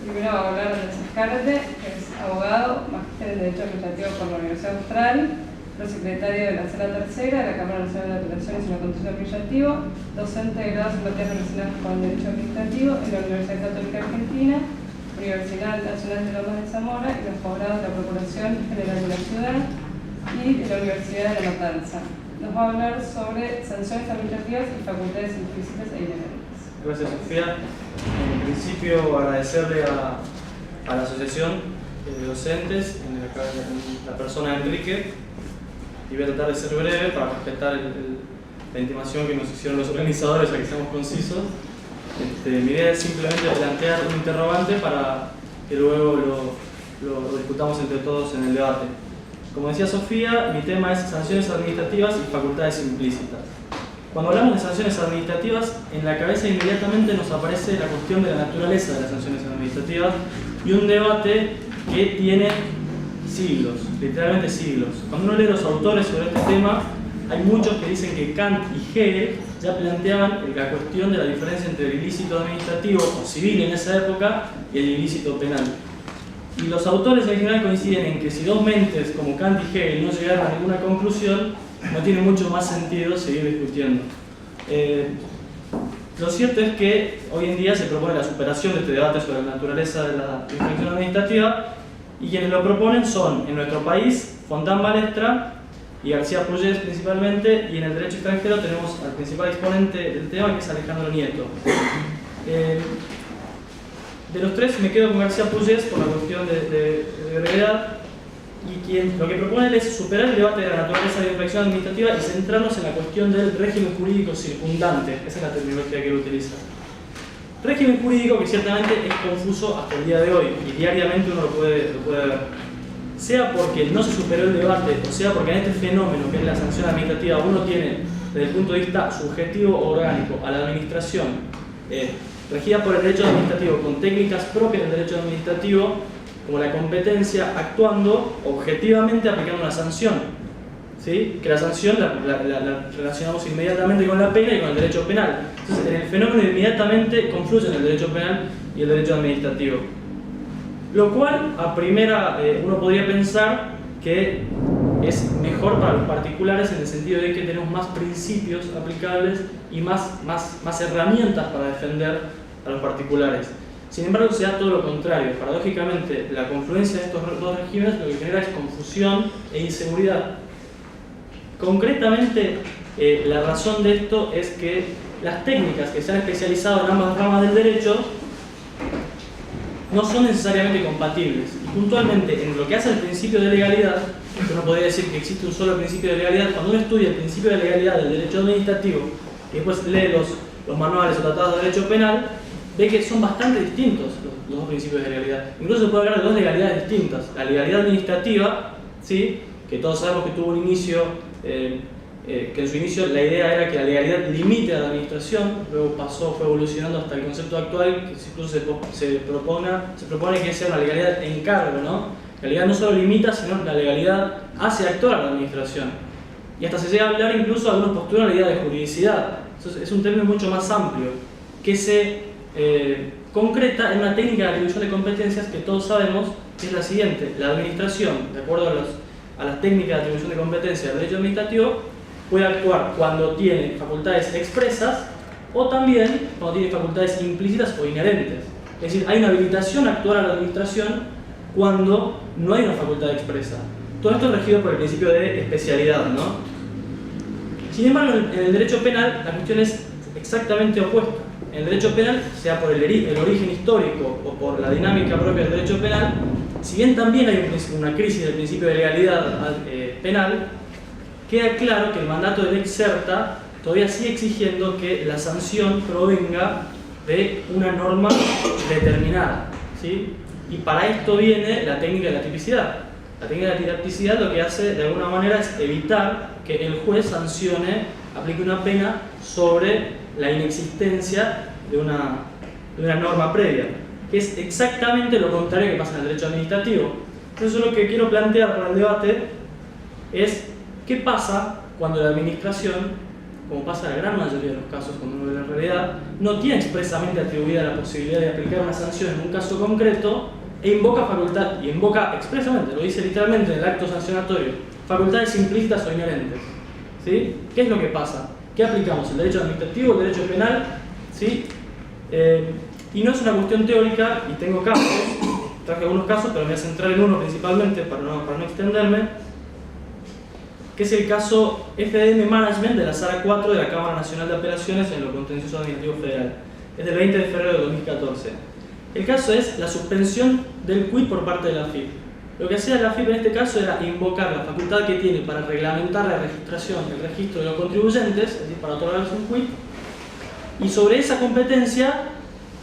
Primero va a hablar de César, que es abogado, magíster en Derecho Administrativo por la Universidad Austral, prosecretario de la Sala Tercera de la Cámara Nacional de Apelaciones y el Contencioso Administrativo, docente de grados en materias relacionadas con el Derecho Administrativo en la Universidad Católica Argentina, Universidad Nacional de Lomas de Zamora y los posgrados de la Procuración General de la Ciudad y de la Universidad de La Matanza. Nos va a hablar sobre sanciones administrativas y facultades implícitas e inherentes. Gracias, Sofía. En principio, agradecerle a la asociación de docentes, en la persona de Enrique, y voy a tratar de ser breve para respetar la intimación que nos hicieron los organizadores, a que seamos concisos. Mi idea es simplemente plantear un interrogante para que luego lo discutamos entre todos en el debate. Como decía Sofía, mi tema es sanciones administrativas y facultades implícitas. Cuando hablamos de sanciones administrativas, en la cabeza inmediatamente nos aparece la cuestión de la naturaleza de las sanciones administrativas y un debate que tiene siglos, literalmente siglos. Cuando uno lee los autores sobre este tema, hay muchos que dicen que Kant y Hegel ya planteaban la cuestión de la diferencia entre el ilícito administrativo o civil en esa época y el ilícito penal. Y los autores en general coinciden en que si dos mentes como Kant y Hegel no llegaron a ninguna conclusión, no tiene mucho más sentido seguir discutiendo. Lo cierto es que hoy en día se propone la superación de este debate sobre la naturaleza de la infracción administrativa, y quienes lo proponen son, en nuestro país, Fontán Balestra y García Pugliese principalmente, y en el derecho extranjero tenemos al principal exponente del tema, que es Alejandro Nieto. De los tres me quedo con García Pugliese por la cuestión de brevedad, y lo que propone es superar el debate de la naturaleza de la infracción administrativa y centrarnos en la cuestión del régimen jurídico circundante. Esa es la terminología que él utiliza. Régimen jurídico que ciertamente es confuso hasta el día de hoy, y diariamente uno lo puede ver. Sea porque no se superó el debate, o sea porque en este fenómeno que es la sanción administrativa uno tiene, desde el punto de vista subjetivo o orgánico, a la administración regida por el derecho administrativo con técnicas propias del derecho administrativo, como la competencia, actuando objetivamente aplicando una sanción, ¿sí? Que la sanción la relacionamos inmediatamente con la pena y con el derecho penal. Entonces, en el fenómeno inmediatamente confluyen el derecho penal y el derecho administrativo. Lo cual, a primera, uno podría pensar que es mejor para los particulares en el sentido de que tenemos más principios aplicables y más herramientas para defender a los particulares. Sin embargo, se da todo lo contrario. Paradójicamente, la confluencia de estos dos regímenes lo que genera es confusión e inseguridad. Concretamente, la razón de esto es que las técnicas que se han especializado en ambas ramas del derecho no son necesariamente compatibles. Y puntualmente, en lo que hace al principio de legalidad, uno podría decir que existe un solo principio de legalidad. Cuando uno estudia el principio de legalidad del derecho administrativo y después lee los manuales o tratados de derecho penal, ve que son bastante distintos los dos principios de legalidad. Incluso se puede hablar de dos legalidades distintas. La legalidad administrativa, ¿sí? Que todos sabemos que tuvo un inicio, que en su inicio la idea era que la legalidad limite a la administración, luego fue evolucionando hasta el concepto actual, que incluso se propone que sea una legalidad en cargo, ¿no? La legalidad no solo limita, sino la legalidad hace actuar a la administración. Y hasta se llega a hablar, incluso algunos postulan la idea de juridicidad. Entonces, es un término mucho más amplio, que se concreta en una técnica de atribución de competencias que todos sabemos que es la siguiente. La administración, de acuerdo a las técnicas de atribución de competencias del derecho administrativo, puede actuar cuando tiene facultades expresas o también cuando tiene facultades implícitas o inherentes. Es decir, hay una habilitación a actuar a la administración cuando no hay una facultad expresa. Todo esto es regido por el principio de especialidad, ¿no? Sin embargo, en el derecho penal la cuestión es exactamente opuesta. En el derecho penal, sea por el origen histórico o por la dinámica propia del derecho penal, si bien también hay una crisis del principio de legalidad penal, queda claro que el mandato del ex serta todavía sigue exigiendo que la sanción provenga de una norma determinada, ¿sí? Y para esto viene la técnica de la tipicidad. La técnica de la tipicidad lo que hace de alguna manera es evitar que el juez aplique una pena sobre la inexistencia de una norma previa, que es exactamente lo contrario que pasa en el derecho administrativo. Entonces, lo que quiero plantear para el debate es qué pasa cuando la administración como pasa en la gran mayoría de los casos cuando uno ve la realidad, no tiene expresamente atribuida la posibilidad de aplicar una sanción en un caso concreto e invoca facultad, y invoca expresamente, lo dice literalmente en el acto sancionatorio, facultades implícitas o inherentes. ¿Sí? ¿Qué es lo que pasa? ¿Qué aplicamos? ¿El derecho administrativo, el derecho penal? ¿Sí? Y no es una cuestión teórica, y tengo casos, traje algunos casos, pero me voy a centrar en uno principalmente para no extenderme, que es el caso FDM Management de la Sala 4 de la Cámara Nacional de Apelaciones en lo contencioso administrativo federal. Es del 20 de febrero de 2014. El caso es la suspensión del quit por parte de la AFIP. Lo que hacía la AFIP en este caso era invocar la facultad que tiene para reglamentar la registración, el registro de los contribuyentes, es decir, para otorgarles un quit, y sobre esa competencia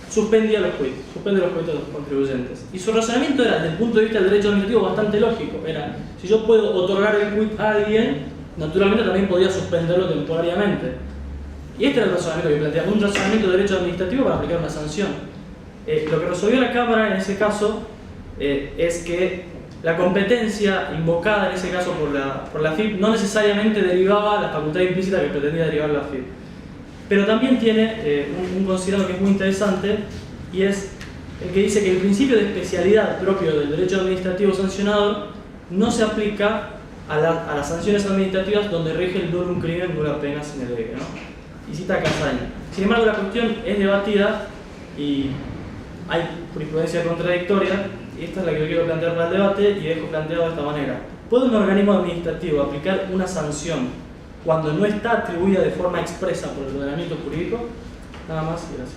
suspendía los quits, suspende los quits de los contribuyentes. Y su razonamiento era, desde el punto de vista del derecho administrativo, bastante lógico. Era, si yo puedo otorgar el quit a alguien, naturalmente también podía suspenderlo temporariamente. Y este era el razonamiento que planteaba, un razonamiento de derecho administrativo para aplicar una sanción. Lo que resolvió la Cámara en ese caso es que la competencia invocada en ese caso por la AFIP no necesariamente derivaba la facultad implícita que pretendía derivar la AFIP. Pero también tiene un considerado que es muy interesante, y es el que dice que el principio de especialidad propio del derecho administrativo sancionador no se aplica a las sanciones administrativas donde rige el dolum crimen nula pena sine lege, ¿no? Y cita Casaña. Sin embargo, la cuestión es debatida y hay jurisprudencia contradictoria, y esta es la que yo quiero plantear para el debate y dejo planteado de esta manera. ¿Puede un organismo administrativo aplicar una sanción cuando no está atribuida de forma expresa por el ordenamiento jurídico? Nada más y gracias.